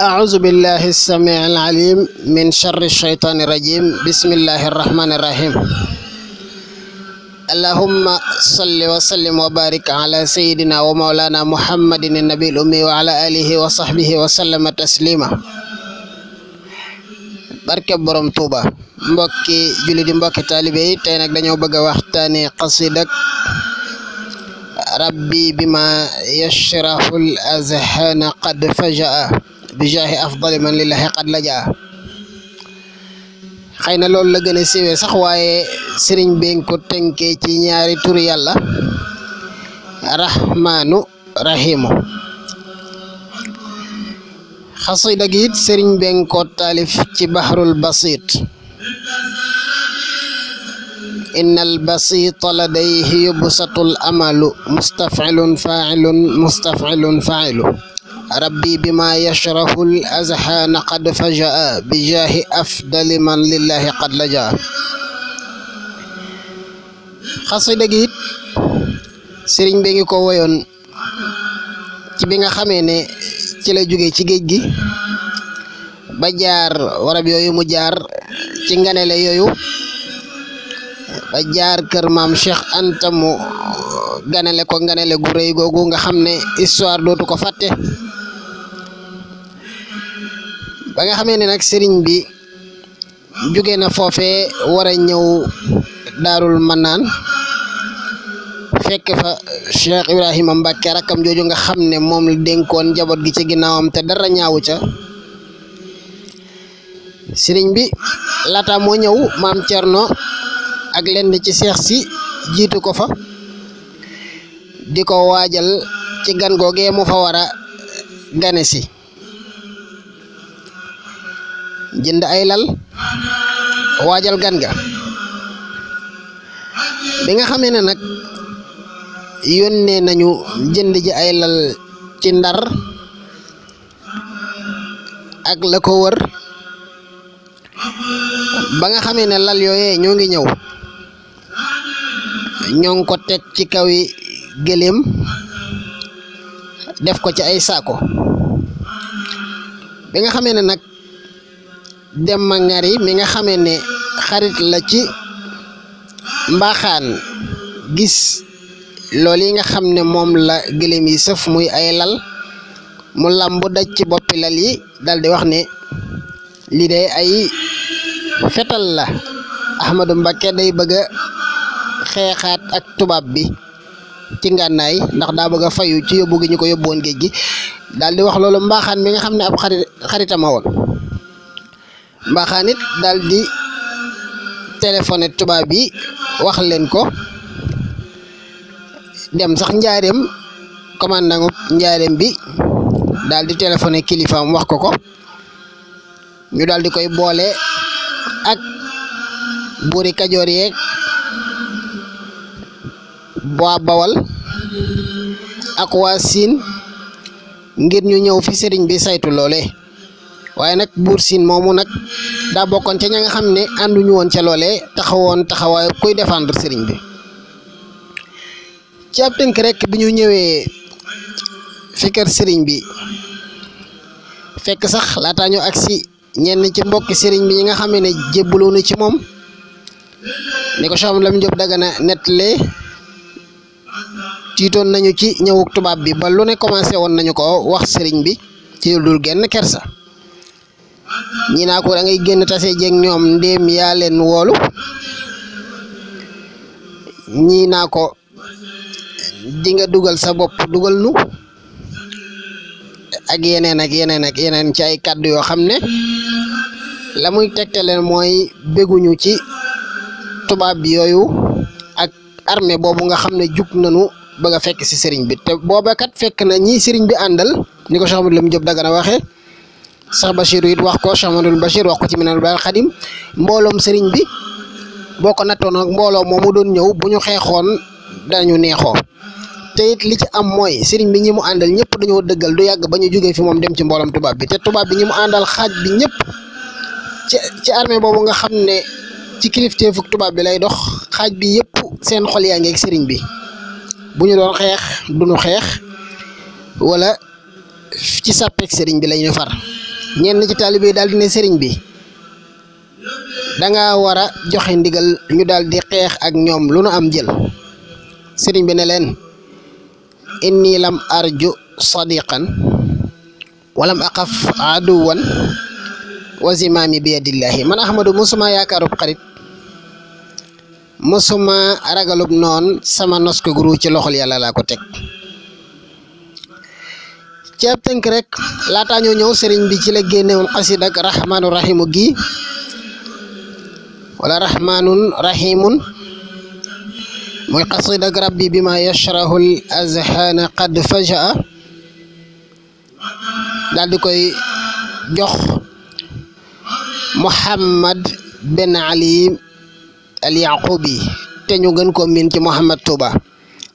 أعوذ بالله السميع العليم من شر الشيطان الرجيم بسم الله الرحمن الرحيم اللهم صل وسلم وبارك على سيدنا ومولانا محمد النبي الأمي وعلى آله وصحبه وسلم تسليما barke borom Touba mbokki julli di mbokki taalibe yi tey nag dañoo bëgg a waxtaane qasidak rabbi bima yashrahul azhana qad fajaa bi jaahi afdali man lillahi qad lajaa xëy na loolu la gën a siiwee sax waaye sëriñ bi ko tënkee ci ñaari tur yàlla rahmaanu rahimu xasida gi it sëriñ bi ko taalif ci bahrul basit innal basita ladayhi yubsatul amalu mustafilun failu rabbi bima yashrahul azhana qad fajaa bi jaahi afdali man lillahi qad lajaa xasida gi it sëriñ bi ngi ko woyoon ci bi nga xamee ne ci la jóge ci géej gi ba jaar warab yooyu mu jaar ci nganele yooyu ba jaar kër maam Cheikh Anta mu ganale ko nganele gu rëy googu nga xam ne histoire dootu ko fàtte ba nga xamee ne nag sëriñ bi jóge na foofee war a ñëw daarul manaan fekk fa Cheikh Ibrahima Mbacke rakkam jooju nga xam ne moom la dénkoon njaboot gi ci ginnaawam te dara ñaawu ca sëriñ bi laata moo ñëw maam Cerno ak lenn ci seex si jiitu ko fa di ko waajal ci gan googee mu fa war a gane si jënd ay lal waajal gan ga bi nga xamee ne nag yónnee nañu jënd ji ay lal ci Ndar ak la ko wër ba nga xamee ne lal yooyee ñoo ngi ñëw ñoo ngi ko teg ci kawi gëléem def ko ci ay saako bi nga xamee ne nag Demba Ngari mi nga xamee ne xarit la ci mbaaxaan gis loolu yi nga xam ne moom la gëléem yi sëf muy ay lal mu làmbu daj ci boppi lal yi daldi wax ne lii de ay fetal la Ahmadou Mbacké day bëgg a xeexaat ak tubaab bi ci ngànnaay ndax daa bëgg a fayu ci yóbbu gi ñu ko yóbbuwoon géej gi daldi wax loolu mbaaxaan mi nga xam ne ab xaritama woon mbaaxaan it daldi téléphoné tubaab bi wax leen ko dem sax njaareem commandant njaareem bi daldi téléphoné kilifaam wax ko ko ñu daldi koy boole ak buuri Kajoor yeeg waa Bawal ak waa Siin ngir ñu ñëw fi sëriñ bi saytu loole waaye nag buur Siin moomu nag daa bokkoon ca ña nga xam ne ànduñu woon ca loole taxawoon taxawaay kuy défendre sëriñ bi ci ab tënk rek bi ñu ñëwee fi kër sëriñ bi fekk sax laataa ñu agsi ñenn ci mbokki sëriñ bi ñi nga xam ne jébbaloo na ci moom ni ko Cheikh Lamine Diop Dagana nettalee tiitoon nañu ci ñëwuk tubaab bi ba lu ne commencé woon nañu ko wax sëriñ bi ci dul genn kersa ñi naa ko da ngay génn tase jeeg ñoom ndéem yaa leen woolu ñi naa ko di nga dugal sa bopp dugal nu ak yeneen ci ay kàddu yoo xam ne la muy tegtale mooy bégguñu ci tubaab bi yooyu ak armée boobu nga xam ne jug nañu bëgg a fekk ci sëriñ bi te booba kat fekk na ñi sëriñ bi àndal ni ko Cheikh Amadou Lam Diop Dagana waxee Cheikh Bachir it wax ko Cheikh Amadou Bachir wax ko ci Minanul Baaqil Xadim mbooloom sëriñ bi boo ko nattoon ak mbooloo moomu doon ñëw bu ñu xeexoon dañu neexoo te it li ci am mooy sëriñ bi ñi mu àndal ñëpp dañoo dëggal du yàgg ba ñu jógee fi moom dem ci mbooloom tubaab bi te tubaab bi ñi mu àndal xaaj bi ñëpp ci armée boobu nga xam ne ci kilifteefuk tubaab bi lay dox xaaj bi yëpp seen xol yaa ngi ak sëriñ bi bu ñu doon xeex duñu xeex wala ci sàppeek sëriñ bi lañu far ñenn ci taalibe yi daal di ne sëriñ bi danga war a joxe ndigal ñu daal di xeex ak ñoom lu nu am jël. sëriñ bi ne leen inni lam arju sadiqan walam aqaf aduwan wa zimaami bi yadillahi man Ahmadu musuma yaakaarub xarit musuma ragalub noon sama nos ko guru ci loxol yàlla laa ko teg. ci ab tënk rek laataa ñoo ñëw sëriñ bi ci la génnewoon xasida ak rahmaanu rahimu gi wala rahmaanun rahimun muy xasida ak rabbi bima yashrahu al azhana qad fajaa daal di koy jox Muhammad ben Ali al Yaqubi te ñu gën ko miin ci Muhammad Touba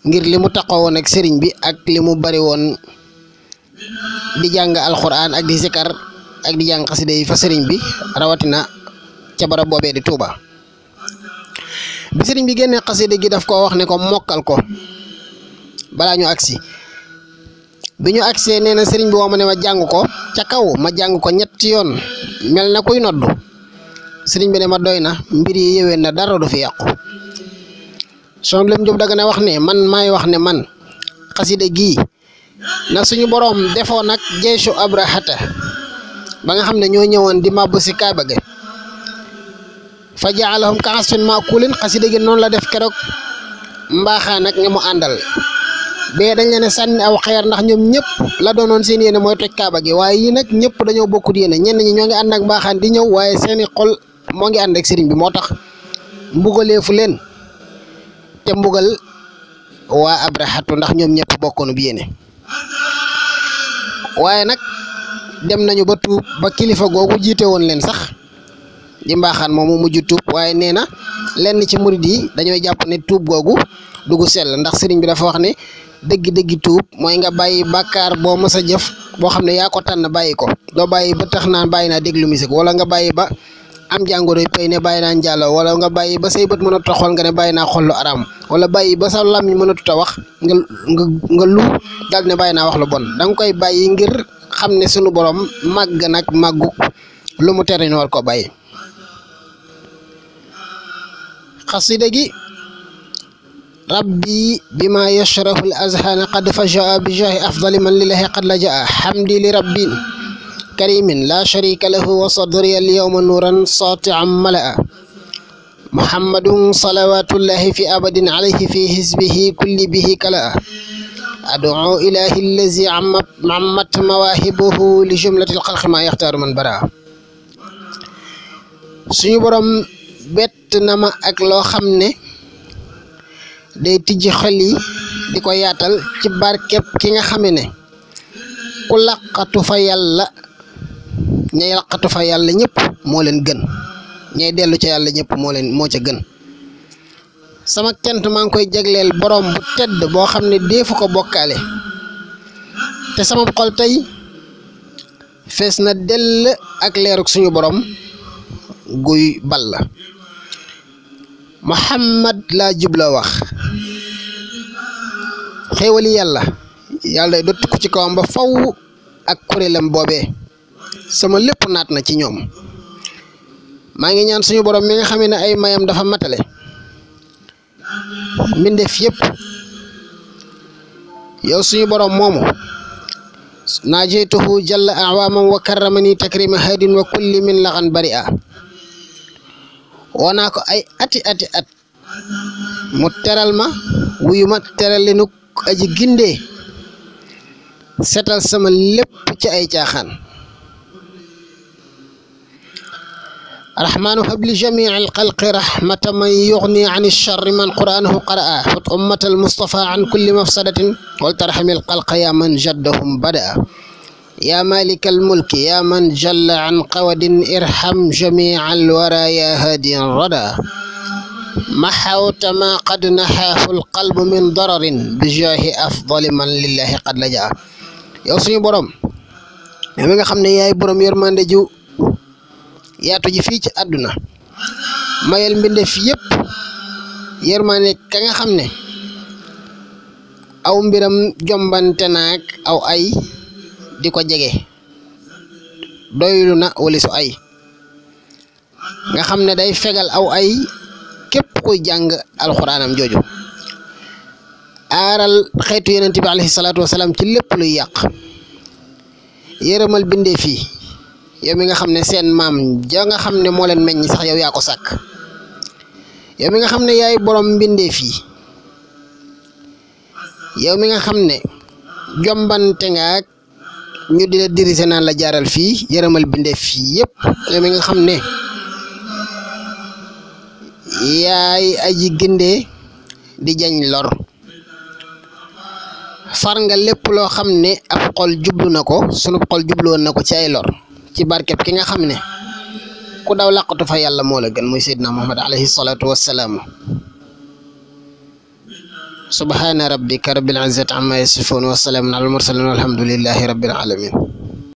ngir li mu taxawoon ak sëriñ bi ak li mu bari woon di jàng alquran ak di zikar ak di jàng xasida yi fa sëriñ bi rawatina ca barab boobee di Touba. bi sëriñ bi génnee xasida gi daf ko wax ne ko mokkal ko balaa ñu agsi bi ñu agsee nee na sëriñ bi woo ma ne ma jàng ko ca kaw ma jàng ko ñetti yoon mel na kuy noddu sëriñ bi ne ma doy na mbir yi yéwén na dara du fi yàqu. Soxna Lem Jóob Dagana wax ne man maay wax ne man xasida gii na suñu boroom defoon nag jeesu abrahata ba nga xam ne ñoo ñëwoon di màbb si kaaba ga fa jaalahum ka asfin maakulin xasida gi noonu la def keroog mbaaxaan ak ña mu àndal bee dañ leen sànni aw xeer ndax ñoom ñëpp la doonoon seen yéene mooy toj kaaba gi waaye yii nag ñëpp dañoo bokkut yéene ñenn ñi ñoo ngi ànd ak mbaaxaan di ñëw waaye seeni xol moo ngi ànd ak sëriñ bi moo tax mbugaleefu leen te mbugal waa abrahatu ndax ñoom ñëpp bokkoonu bi yéene waaye nag dem nañu ba tuub ba kilifa googu jiite woon leen sax di mbaaxaan moomu mujj tuub waaye nee na lenn ci murid yi dañooy jàpp ne tuub googu dugu sell ndax sëriñ bi dafa wax ne dëgg-dëgg tuub mooy nga bàyyi bàkkaar boo mës a jëf boo xam ne yaa ko tànn bàyyi ko doo bàyyi ba tax naan bàyyi naa déglu musique wala nga bàyyi ba am jàngoroy pay ne bàyyi naa njaaloo wala nga bàyyi ba say bët mën a toxol nga ne bàyyi naa xol lu araam wala bàyyi ba sa làmmiñ mën a tuta wax nga lu daal ne bàyyi naa wax lu bon da nga koy bàyyi ngir xam ne sunu borom màgg nag màggu lu mu tere ñu war ko bàyyi. xasida gi rabbi bima yashrahu al azhana qad fajaa bi jaahi afdali man lillahi qad lajaa hamdi li rabbin karimin la sharika lahu wa sadri al yawma nuran sati'an malaa muhammadun salawatullahi fi abadin alayhi fi hizbihi kulli bihi kalaa ad'u ilahi allazi ammat mawahibuhu li jumlati al khalqi ma yaxtaaru man bara. suñu borom bett na ma ak loo xam ne day tijji xel yi di ko yaatal ci barkeb ki nga xame ne ku laqatu fa yàlla ñay laqatu fa yàlla ñëpp moo leen gën ñay dellu ca yàlla ñëpp moo ca gën. sama cant maa ngi koy jagleel borom bu tedd boo xam ne deefu ko bokkaale te sama xol tey fees na dell ak leeruk suñu borom guy balla. Muhammad laa jubla wax xéewali yàlla dott ko ci kawam ba faw ak kuréelam boobee sama lépp naat na ci ñoom. maa ngi ñaan suñu borom mi nga xam ne ay mayam dafa matale mbindeef yépp yow suñu borom moomu naajeytuhu jalla awaamam wa karramani takrima hadin wa kulli min laxan bari'a woonaa ko ay ati at mu teral ma wuyu ma teral leenu aji gindee setal sama lépp ci ay caaxaan. rahmaanu habli jamii al xalqi rahmata man yuxni an charri man qur'anahu qaraa xut ummata al mustafa an kulli mafsadatin wal tarxami al xalqa yaa man jaddahum badaa yaa malika al mulki yaa man jalla an qawadin irham jamii al wara yaa haadiyan rada maxawta ma qad naxaahu al qalbu min dararin bi jaahi afdali man lillahi qad lajaa. yow suñu borom yow mi nga xam ne yaay borom yërmande ju yaatu ji fii ci àdduna mayel mbindeef yépp yërmande ka nga xam ne aw mbiram jombante naag aw ay di ko jege doylu na walisu ay nga xam ne day fegal aw ay képp kuy jàng alxuraanam jooju aaral xeetu yonent bi alayhi salaatu wasalaam ci lépp luy yàq yërëmal bindee fii yow mi nga xam ne seen maam ja nga xam ne moo leen meññ sax yow yaa ko sàkk yow mi nga xam ne yaay borom mbindee fii yow mi nga xam ne jombante nga ak ñu di la dirigé naan la jaaral fii yërëmal bindee fii yépp yow mi nga xam ne yaay aji gindee di jañ lor far nga lépp loo xam ne ab xol jublu na ko sunu xol jublu woon na ko ci ay lor ci barkeb ki nga xam ne ku daw làqatu fa yàlla moo la gën muy Seydina Muhammad alayhi salaatu wassalaam subhaana rabbika rabbil izzati amma yasifun wa salaamun alal mursalin walhamdulillahi rabbil alamin